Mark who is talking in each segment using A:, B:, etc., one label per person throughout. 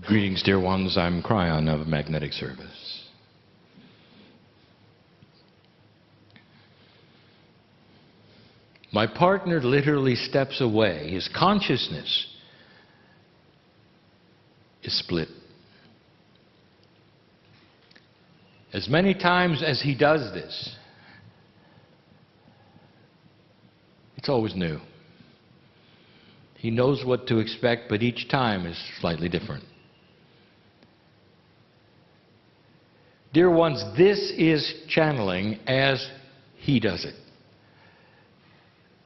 A: Greetings, dear ones. I'm Kryon of Magnetic Service. My partner literally steps away. His consciousness is split. As many times as he does this, it's always new. He knows what to expect, but each time is slightly different. Dear ones, this is channeling as he does it.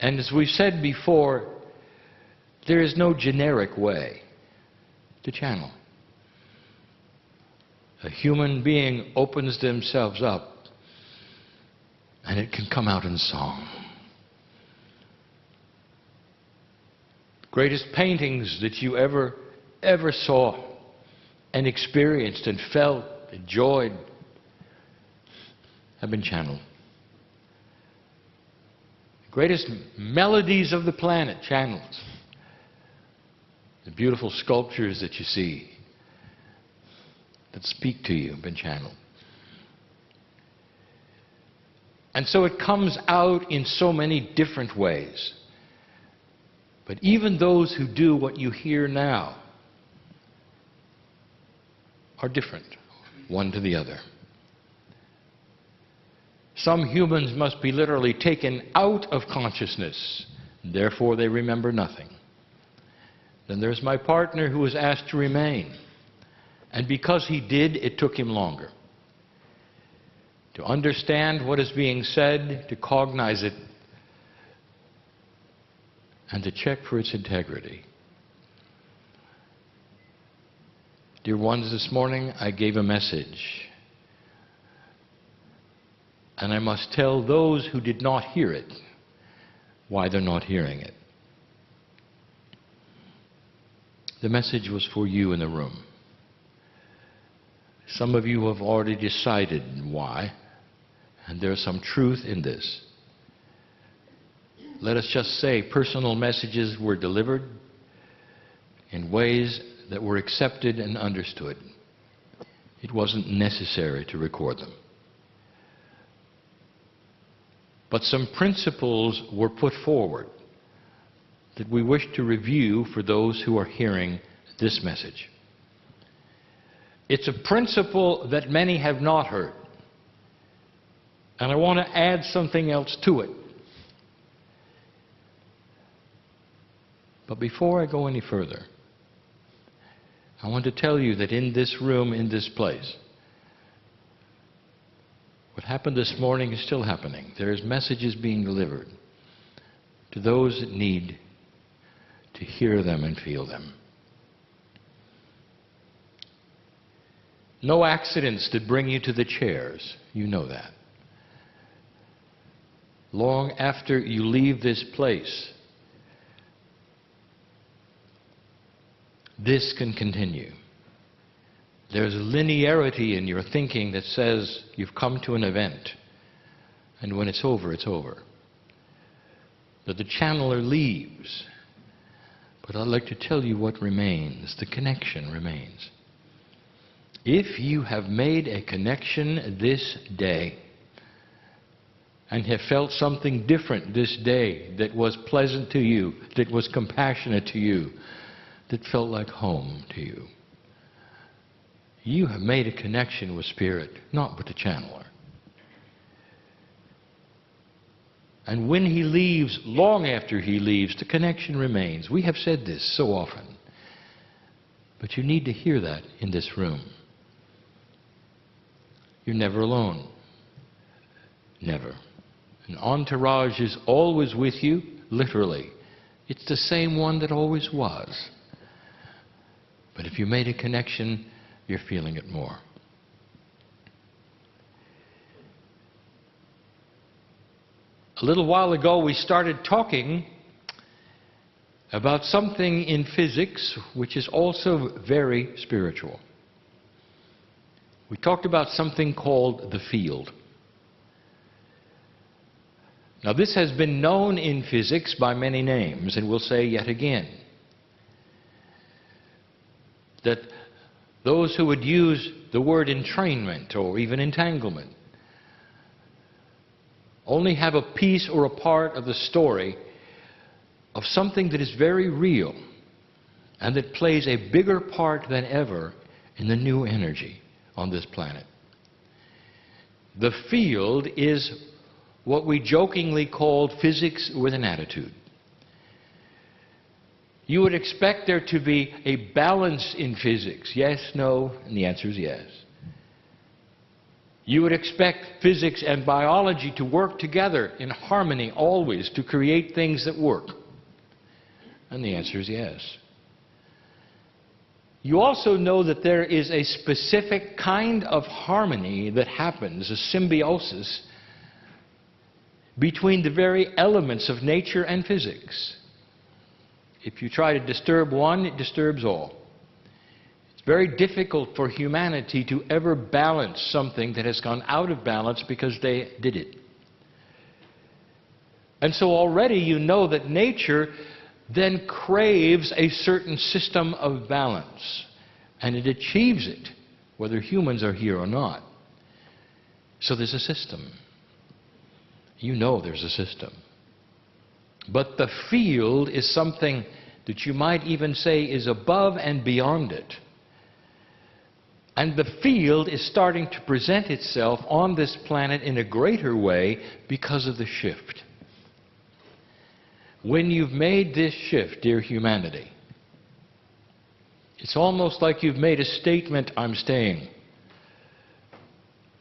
A: And as we've said before, there is no generic way to channel. A human being opens themselves up, and it can come out in song. Greatest paintings that you ever saw and experienced and felt, enjoyed, have been channeled. The greatest melodies of the planet, channeled. The beautiful sculptures that you see, that speak to you, have been channeled. And so it comes out in so many different ways. But even those who do what you hear now are different, one to the other. Some humans must be literally taken out of consciousness, therefore they remember nothing. Then there's my partner who was asked to remain. And because he did, it took him longer. To understand what is being said, to cognize it, and to check for its integrity. Dear ones, this morning I gave a message. And I must tell those who did not hear it why they're not hearing it. The message was for you in the room. Some of you have already decided why, and there's some truth in this. Let us just say personal messages were delivered in ways that were accepted and understood. It wasn't necessary to record them. But some principles were put forward that we wish to review for those who are hearing this message. It's a principle that many have not heard. And I want to add something else to it. But before I go any further, I want to tell you that in this room, in this place, what happened this morning is still happening. There's messages being delivered to those that need to hear them and feel them. No accidents that bring you to the chairs. You know that. Long after you leave this place, this can continue. There's a linearity in your thinking that says you've come to an event, and when it's over, it's over. That the channeler leaves. But I'd like to tell you what remains. The connection remains. If you have made a connection this day and have felt something different this day that was pleasant to you, that was compassionate to you, that felt like home to you, you have made a connection with Spirit, not with the channeler. And when he leaves, long after he leaves, the connection remains. We have said this so often. But you need to hear that in this room. You're never alone. Never. An entourage is always with you, literally. It's the same one that always was. But if you made a connection, you're feeling it more. A little while ago, we started talking about something in physics which is also very spiritual. We talked about something called the field. Now, this has been known in physics by many names, and we'll say yet again that those who would use the word entrainment or even entanglement, only have a piece or a part of the story of something that is very real and that plays a bigger part than ever in the new energy on this planet. The field is what we jokingly called physics with an attitude. You would expect there to be a balance in physics. Yes, no, and the answer is yes. You would expect physics and biology to work together in harmony always to create things that work. And the answer is yes. You also know that there is a specific kind of harmony that happens, a symbiosis, between the very elements of nature and physics. If you try to disturb one, it disturbs all. It's very difficult for humanity to ever balance something that has gone out of balance because they did it. And so already you know that nature then craves a certain system of balance, and it achieves it, whether humans are here or not. So there's a system. You know there's a system. But the field is something that you might even say is above and beyond it. And the field is starting to present itself on this planet in a greater way because of the shift. When you've made this shift, dear humanity, it's almost like you've made a statement, I'm staying.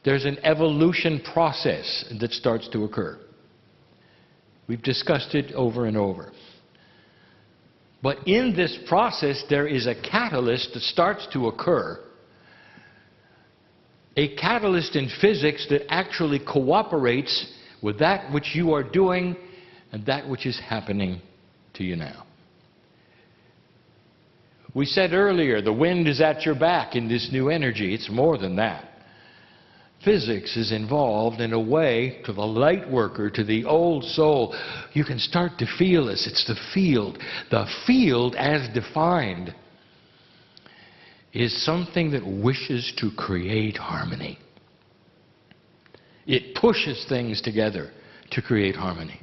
A: There's an evolution process that starts to occur. We've discussed it over and over. But in this process, there is a catalyst that starts to occur. A catalyst in physics that actually cooperates with that which you are doing and that which is happening to you now. We said earlier, the wind is at your back in this new energy. It's more than that. Physics is involved in a way, to the light worker, to the old soul. You can start to feel this. It's the field. The field, as defined, is something that wishes to create harmony. It pushes things together to create harmony.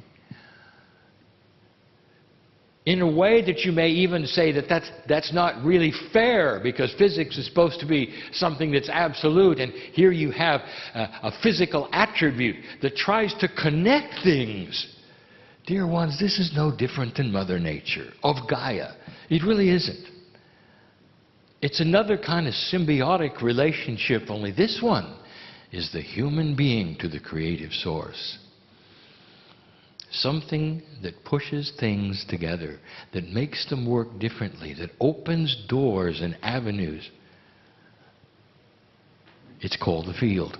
A: In a way that you may even say that that's not really fair, because physics is supposed to be something that's absolute, and here you have a physical attribute that tries to connect things. Dear ones, this is no different than Mother Nature, of Gaia. It really isn't. It's another kind of symbiotic relationship, only this one is the human being to the creative source. Something that pushes things together, that makes them work differently, that opens doors and avenues. It's called the field.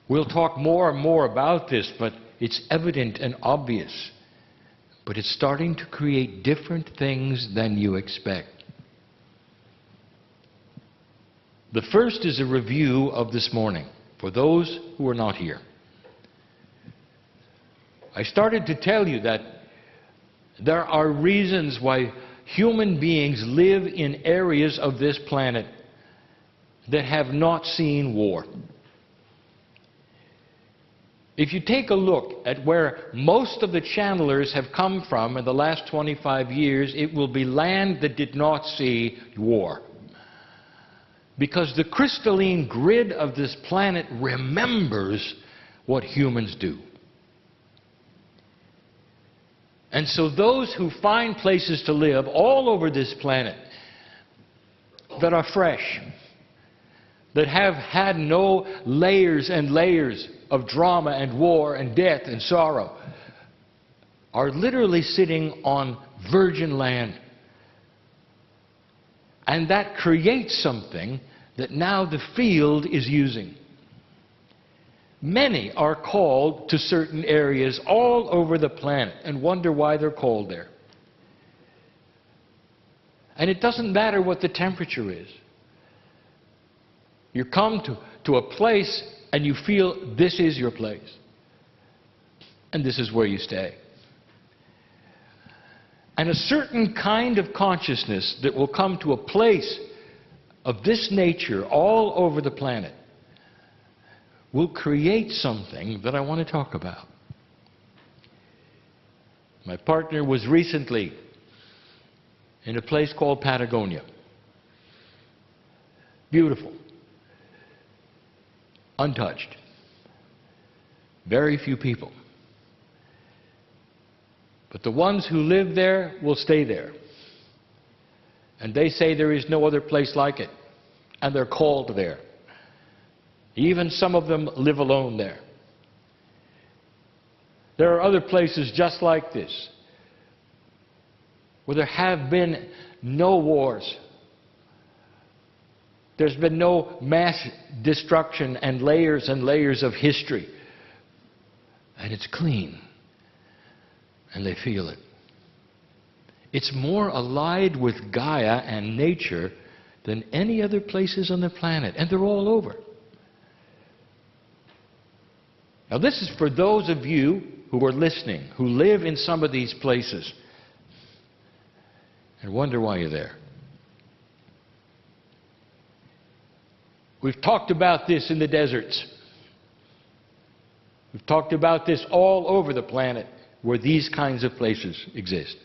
A: We'll talk more and more about this, but it's evident and obvious. But it's starting to create different things than you expect. The first is a review of this morning, for those who are not here. I started to tell you that there are reasons why human beings live in areas of this planet that have not seen war. If you take a look at where most of the channelers have come from in the last 25 years, it will be land that did not see war. Because the crystalline grid of this planet remembers what humans do. And so those who find places to live all over this planet that are fresh, that have had no layers and layers of drama and war and death and sorrow, are literally sitting on virgin land. And that creates something that now the field is using. Many are called to certain areas all over the planet and wonder why they're called there. And it doesn't matter what the temperature is. You come to a place and you feel this is your place. And this is where you stay. And a certain kind of consciousness that will come to a place of this nature all over the planet will create something that I want to talk about. My partner was recently in a place called Patagonia. Beautiful. Untouched. Very few people. But the ones who live there will stay there. And they say there is no other place like it. And they're called there. Even some of them live alone there. There are other places just like this, where there have been no wars. There's been no mass destruction and layers of history. And it's clean. And they feel it. It's more allied with Gaia and nature than any other places on the planet. And they're all over. Now this is for those of you who are listening, who live in some of these places and wonder why you're there. We've talked about this in the deserts. We've talked about this all over the planet where these kinds of places exist.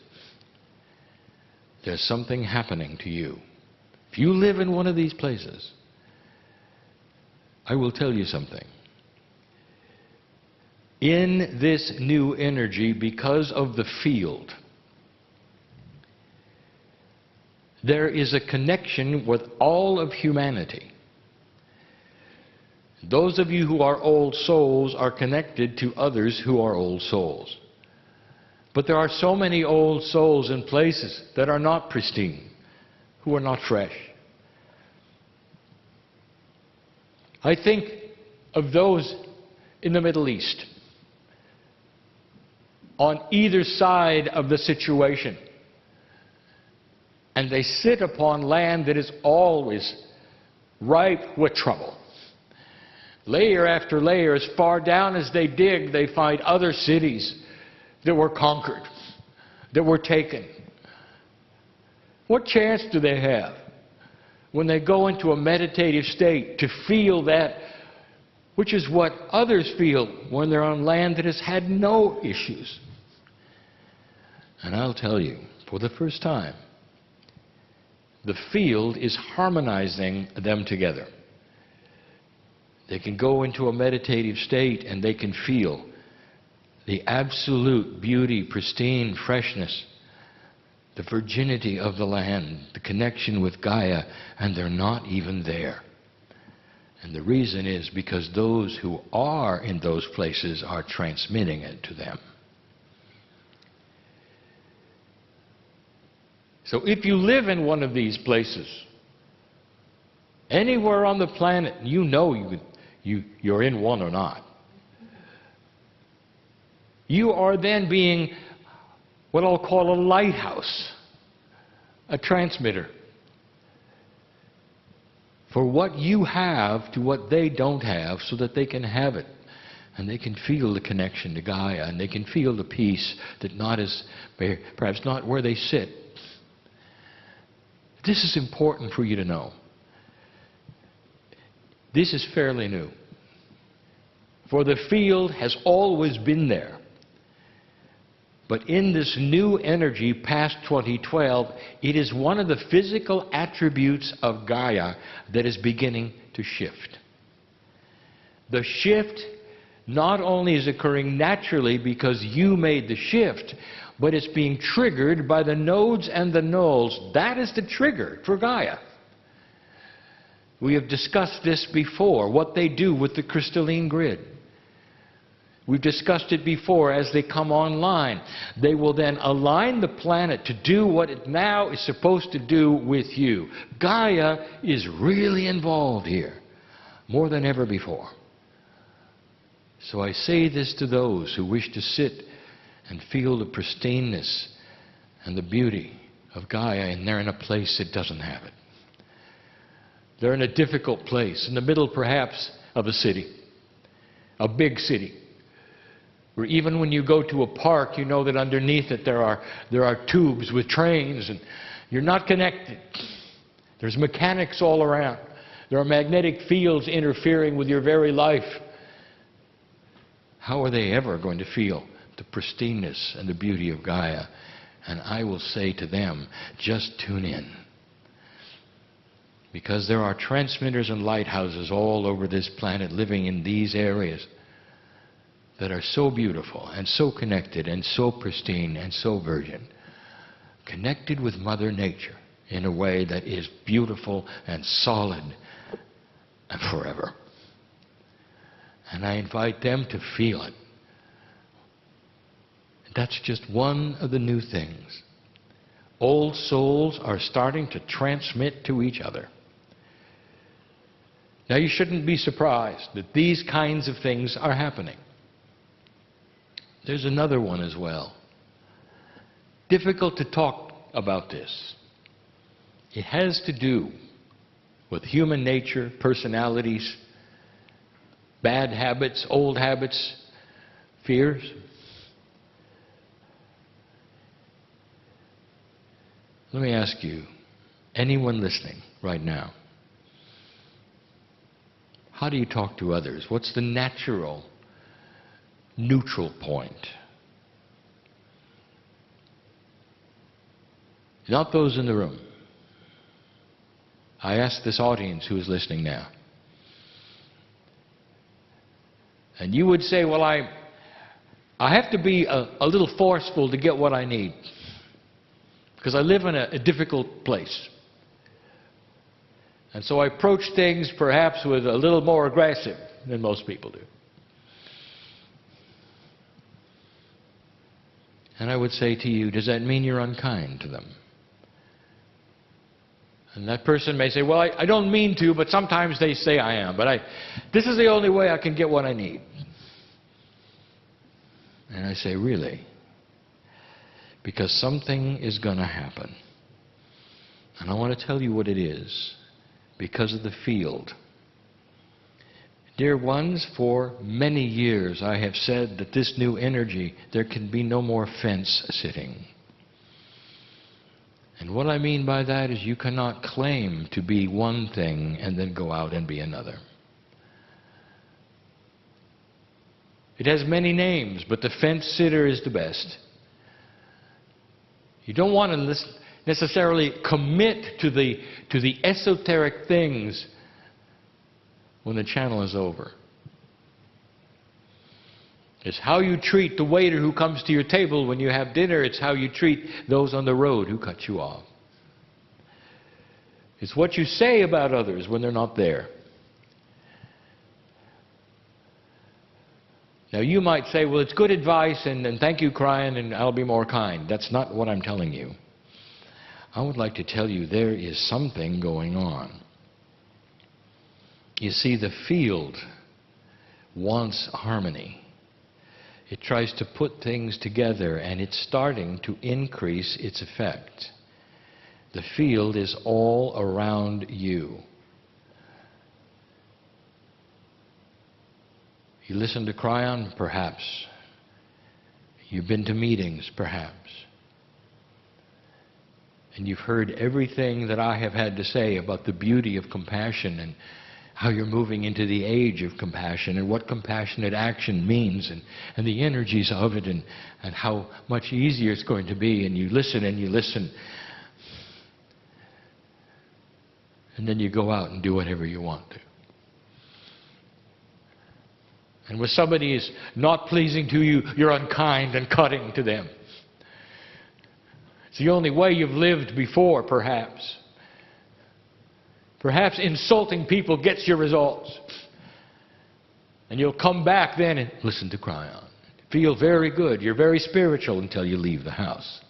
A: There's something happening to you. If you live in one of these places, I will tell you something. In this new energy, because of the field, there is a connection with all of humanity. Those of you who are old souls are connected to others who are old souls. But there are so many old souls in places that are not pristine, who are not fresh. I think of those in the Middle East, on either side of the situation. And they sit upon land that is always ripe with trouble. Layer after layer, as far down as they dig, they find other cities that were conquered, that were taken. What chance do they have when they go into a meditative state to feel that, which is what others feel when they're on land that has had no issues? And I'll tell you, for the first time, the field is harmonizing them together. They can go into a meditative state and they can feel the absolute beauty, pristine freshness, the virginity of the land, the connection with Gaia, and they're not even there. And the reason is because those who are in those places are transmitting it to them. So if you live in one of these places, anywhere on the planet, you know you're in one or not. You are then being what I'll call a lighthouse, a transmitter, for what you have to what they don't have, so that they can have it. And they can feel the connection to Gaia, and they can feel the peace that perhaps not where they sit. This is important for you to know. This is fairly new. For the field has always been there. But in this new energy past 2012, it is one of the physical attributes of Gaia that is beginning to shift. The shift not only is occurring naturally because you made the shift, but it's being triggered by the nodes and the nulls. That is the trigger for Gaia. We have discussed this before, what they do with the crystalline grid. We've discussed it before. As they come online, they will then align the planet to do what it now is supposed to do with you. Gaia is really involved here, more than ever before. So I say this to those who wish to sit and feel the pristineness and the beauty of Gaia, and they're in a place that doesn't have it. They're in a difficult place, in the middle perhaps of a city, a big city, where even when you go to a park, you know that underneath it there are tubes with trains, and you're not connected. There's mechanics all around. There are magnetic fields interfering with your very life. How are they ever going to feel the pristineness and the beauty of Gaia? And I will say to them, just tune in. Because there are transmitters and lighthouses all over this planet living in these areas that are so beautiful and so connected and so pristine and so virgin. Connected with Mother Nature in a way that is beautiful and solid and forever. And I invite them to feel it. That's just one of the new things. Old souls are starting to transmit to each other. Now you shouldn't be surprised that these kinds of things are happening. There's another one as well. Difficult to talk about this. It has to do with human nature, personalities, bad habits, old habits, fears. Let me ask you, anyone listening right now, how do you talk to others? What's the natural, neutral point? Not those in the room. I ask this audience who is listening now. And you would say, well, I have to be a little forceful to get what I need. Because I live in a difficult place. And so I approach things perhaps with a little more aggressive than most people do. And I would say to you, does that mean you're unkind to them? And that person may say, well, I don't mean to, but sometimes they say I am. But this is the only way I can get what I need. And I say, really? Because something is going to happen. And I want to tell you what it is. Because of the field. Dear ones, for many years I have said that this new energy, there can be no more fence sitting. And what I mean by that is you cannot claim to be one thing and then go out and be another. It has many names, but the fence sitter is the best. You don't want to necessarily commit to the esoteric things when the channel is over. It's how you treat the waiter who comes to your table when you have dinner. It's how you treat those on the road who cut you off. It's what you say about others when they're not there. Now you might say, well, it's good advice and thank you, Kryon, and I'll be more kind. That's not what I'm telling you. I would like to tell you there is something going on. You see, the field wants harmony. It tries to put things together, and it's starting to increase its effect. The field is all around you. You listen to Kryon, perhaps. You've been to meetings, perhaps. And you've heard everything that I have had to say about the beauty of compassion and how you're moving into the age of compassion and what compassionate action means and the energies of it and how much easier it's going to be. And you listen and you listen. And then you go out and do whatever you want to. And when somebody is not pleasing to you, you're unkind and cutting to them. It's the only way you've lived before, perhaps. Perhaps insulting people gets your results. And you'll come back then and listen to Kryon. Feel very good. You're very spiritual until you leave the house.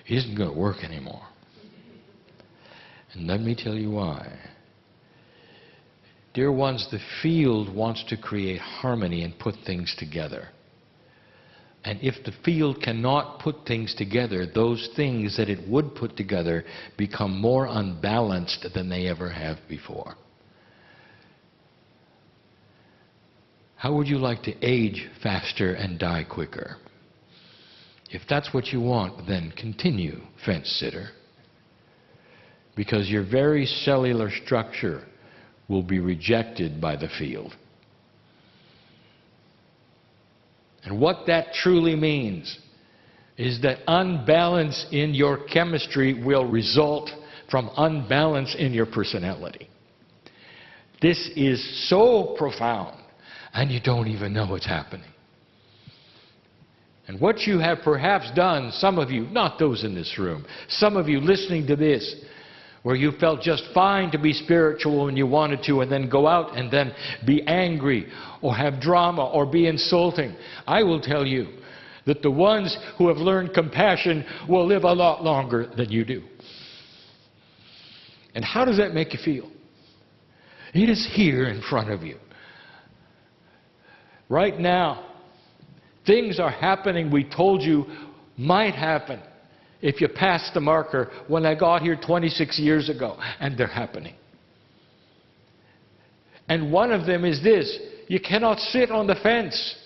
A: It isn't going to work anymore. And let me tell you why. Dear ones, the field wants to create harmony and put things together. And if the field cannot put things together, those things that it would put together become more unbalanced than they ever have before. How would you like to age faster and die quicker? If that's what you want, then continue, fence sitter, because your very cellular structure will be rejected by the field. And what that truly means is that unbalance in your chemistry will result from unbalance in your personality. This is so profound, and you don't even know it's happening. And what you have perhaps done, some of you, not those in this room, some of you listening to this, where you felt just fine to be spiritual when you wanted to, and then go out and then be angry or have drama or be insulting. I will tell you that the ones who have learned compassion will live a lot longer than you do. And how does that make you feel? It is here in front of you. Right now, things are happening we told you might happen if you passed the marker when I got here 26 years ago, and they're happening. And one of them is this: you cannot sit on the fence.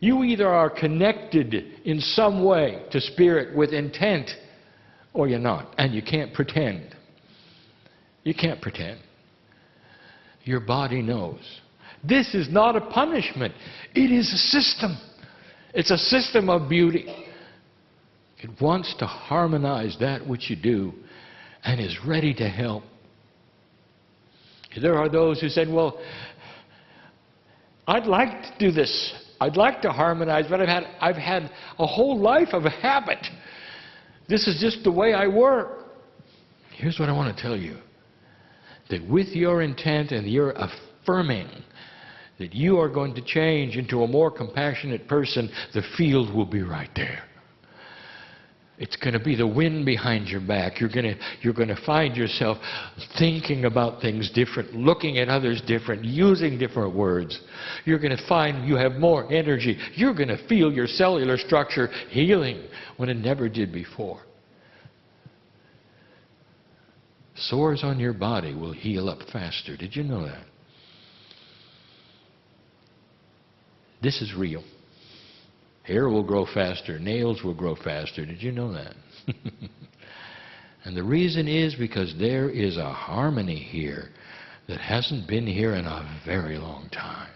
A: You either are connected in some way to Spirit with intent, or you're not. And you can't pretend. You can't pretend. Your body knows. This is not a punishment. It is a system. It's a system of beauty. It wants to harmonize that which you do and is ready to help. There are those who said, well, I'd like to do this. I'd like to harmonize, but I've had a whole life of a habit. This is just the way I work. Here's what I want to tell you. That with your intent and your affirming that you are going to change into a more compassionate person, the field will be right there. It's going to be the wind behind your back. You're going to find yourself thinking about things different, looking at others different, using different words. You're going to find you have more energy. You're going to feel your cellular structure healing when it never did before. Sores on your body will heal up faster. Did you know that? This is real. Hair will grow faster. Nails will grow faster. Did you know that? And the reason is because there is a harmony here that hasn't been here in a very long time.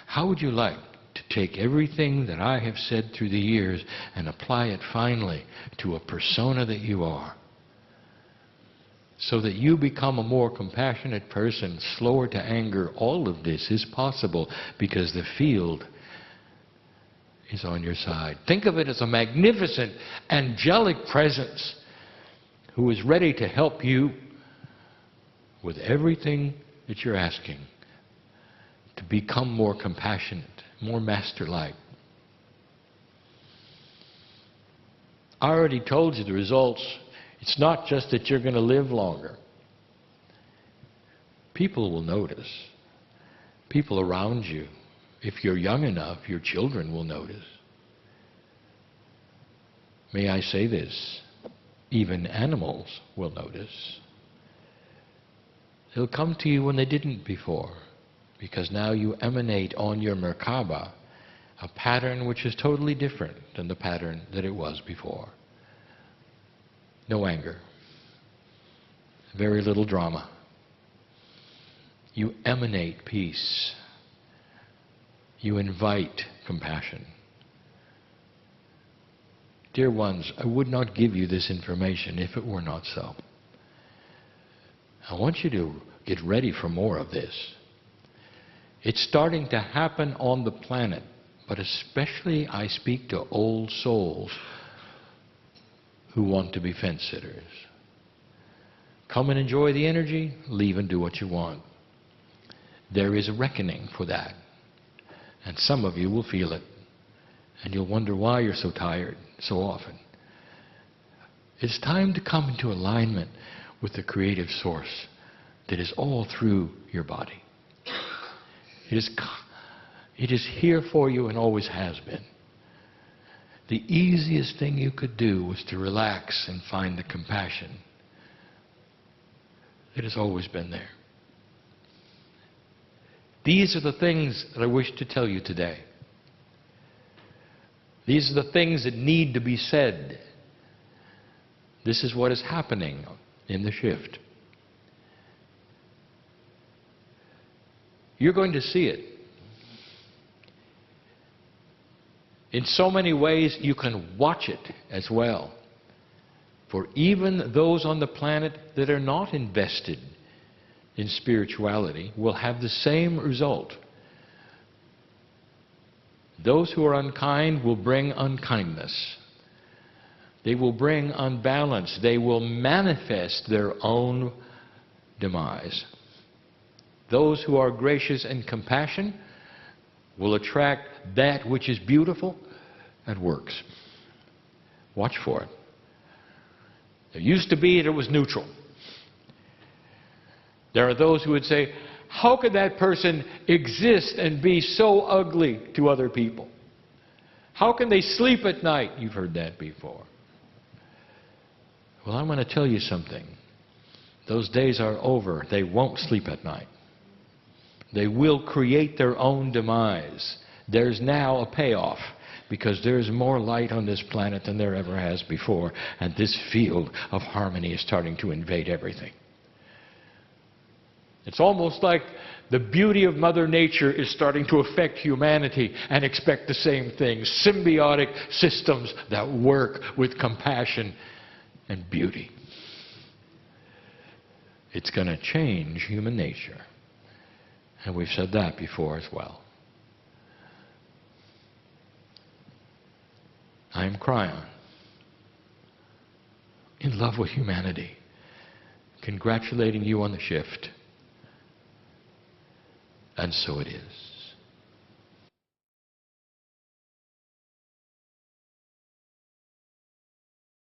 A: How would you like to take everything that I have said through the years and apply it finally to a persona that you are? So that you become a more compassionate person, slower to anger. All of this is possible because the field is on your side. Think of it as a magnificent, angelic presence who is ready to help you with everything that you're asking to become more compassionate, more master-like. I already told you the results. It's not just that you're going to live longer. People will notice. People around you. If you're young enough, your children will notice. May I say this? Even animals will notice. They'll come to you when they didn't before, because now you emanate on your Merkaba a pattern which is totally different than the pattern that it was before. No anger. Very little drama. You emanate peace. You invite compassion. Dear ones, I would not give you this information if it were not so. I want you to get ready for more of this. It's starting to happen on the planet, but especially I speak to old souls who want to be fence sitters. Come and enjoy the energy, leave and do what you want. There is a reckoning for that. And some of you will feel it. And you'll wonder why you're so tired so often. It's time to come into alignment with the creative source that is all through your body. It is here for you and always has been. The easiest thing you could do was to relax and find the compassion. It has always been there. These are the things that I wish to tell you today. These are the things that need to be said. This is what is happening in the shift. You're going to see it. In so many ways, you can watch it as well. For even those on the planet that are not invested in spirituality will have the same result. Those who are unkind will bring unkindness. They will bring unbalance. They will manifest their own demise. Those who are gracious and compassionate will attract that which is beautiful and works. Watch for it. There used to be that it was neutral. There are those who would say, how could that person exist and be so ugly to other people? How can they sleep at night? You've heard that before. Well, I'm going to tell you something. Those days are over. They won't sleep at night. They will create their own demise. There's now a payoff because there's more light on this planet than there ever has before, and this field of harmony is starting to invade everything. It's almost like the beauty of Mother Nature is starting to affect humanity and expect the same thing. Symbiotic systems that work with compassion and beauty. It's going to change human nature. And we've said that before as well. I am Kryon, in love with humanity, congratulating you on the shift. And so it is.